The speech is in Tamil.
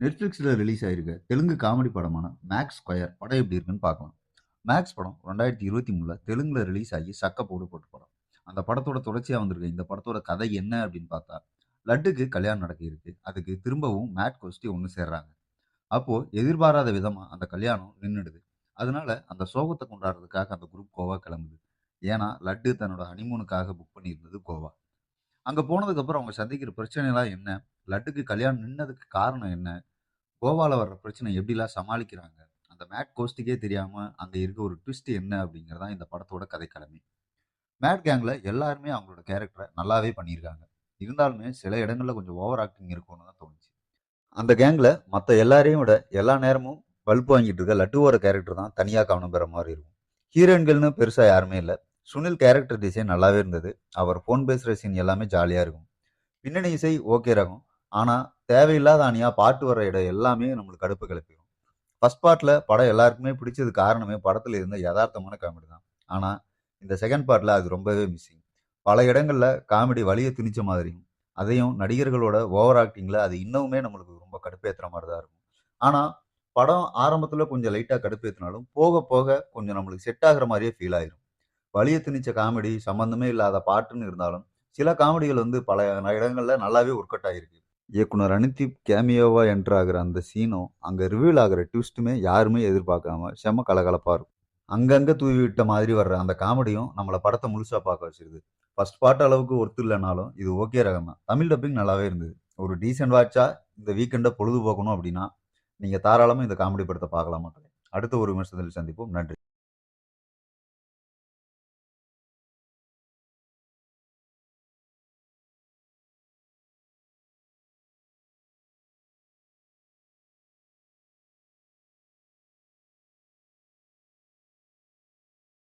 நெட்ஃப்ளிக்ஸ்ல ரிலீஸ் ஆயிருக்க தெலுங்கு காமெடி படமான மேக்ஸ் ஸ்கொயர் படம் எப்படி இருக்குன்னு பார்க்கலாம். மேக்ஸ் படம் 2023ல தெலுங்குல ரிலீஸ் ஆகி சக்க போடு போட்ட படம். அந்த படத்தோட தொடர்ச்சியா வந்திருக்க இந்த படத்தோட கதை என்ன அப்படின்னு பார்த்தா, லட்டுக்கு கல்யாணம் நடக்க இருக்கு. அதுக்கு திரும்பவும் மேட் கோஸ்டி ஒண்ணு சேர்றாங்க. அப்போ எதிர்பாராத விதமா அந்த கல்யாணம் நின்னுடுது. அதனால அந்த சோகத்த கொண்டாடுறதுக்காக அந்த குரூப் கோவா கிளம்புது. ஏன்னா லட்டு தன்னோட ஹனிமூனுக்காக புக் பண்ணியிருந்தது கோவா. அங்க போனதுக்கப்புறம் அவங்க சந்திக்கிற பிரச்சனைலாம் என்ன? லட்டுக்கு கல்யாணம் நின்னதுக்கு காரணம் என்ன? கோவால வர்ற பிரச்சனை எப்படிலாம் சமாளிக்கிறாங்க? அந்த மேட் கோஸ்ட்டுக்கே தெரியாம அங்க இருக்க ஒரு ட்விஸ்ட் என்ன அப்படிங்கிறது தான் இந்த படத்தோட கதைக்களமே. மேட் கேங்ல எல்லாருமே அவங்களோட கேரக்டர நல்லாவே பண்ணியிருக்காங்க. இருந்தாலுமே சில இடங்கள்ல கொஞ்சம் ஓவர் ஆக்டிங் இருக்கும்னு தான் தோணுச்சு. அந்த கேங்ல மத்த எல்லாரையும் விட எல்லா நேரமும் பல்ப் வாங்கிட்டு இருக்க லட்டுவோட கேரக்டர் தான் தனியா கவனம் பெற மாரி இருக்கும். ஹீரோயின்கள்னு பெருசா யாருமே இல்ல. சுனில் கேரக்டர் டிசைன் நல்லாவே இருந்தது. அவர் ஃபோன் பேசுற சீன் எல்லாமே ஜாலியா இருக்கும். பின்னணி இசை ஓகே ரகம். ஆனா தேவையில்லாத அணியா பாட்டு வர இடம் எல்லாமே நம்மளுக்கு கடுப்பு கிளப்பிடும். ஃபர்ஸ்ட் பார்ட்ல படம் எல்லாருக்குமே பிடிச்சது காரணமே படத்துல இருந்த யதார்த்தமான காமெடி தான். ஆனா இந்த செகண்ட் பார்ட்ல அது ரொம்பவே மிஸ்ஸிங். பல இடங்கள்ல காமெடி வலிய திணிச்ச மாதிரியும், அதையும் நடிகர்களோட ஓவர் ஆக்டிங்ல அது இன்னுமே நம்மளுக்கு ரொம்ப கடுப்பேத்துற மாதிரி தான் இருக்கும். ஆனா படம் ஆரம்பத்துல கொஞ்சம் லைட்டா கடுப்பேத்தினாலும் போக போக கொஞ்சம் நம்மளுக்கு செட் ஆகுற மாதிரியே ஃபீல் ஆயிரும். வலிய திணிச்ச காமெடி, சம்பந்தமே இல்லாத பாட்டுன்னு இருந்தாலும், சில காமெடிகள் வந்து பல இடங்கள்ல நல்லாவே ஒர்க் அவுட் ஆகியிருக்கு. இயக்குனர் அனிதீப் கேமியோவா என்டர் ஆகுற அந்த சீனும், அங்க ரிவீல் ஆகுற ட்விஸ்ட்டுமே யாருமே எதிர்பார்க்காம செம்ம கலகலப்பா இருக்கும். அங்கங்க தூவி விட்ட மாதிரி வர்ற அந்த காமெடியும் நம்மள படத்த முழுசா பார்க்க வச்சிருது. ஃபர்ஸ்ட் பார்ட் அளவுக்கு ஒர்த் இல்லனாலும், இது ஓகே ரகம் தான். தமிழ் டப்பிங் நல்லாவே இருந்தது. ஒரு டீசென்ட் வாட்ச்சா இந்த வீக்கெண்ட பொழுதுபோக்கணும் அப்படின்னா, நீங்க தாராளமா இந்த காமெடி படத்த பார்க்கலாம் மக்களே. அடுத்த ஒரு விமர்சனத்தில் சந்திப்போம். நன்றி.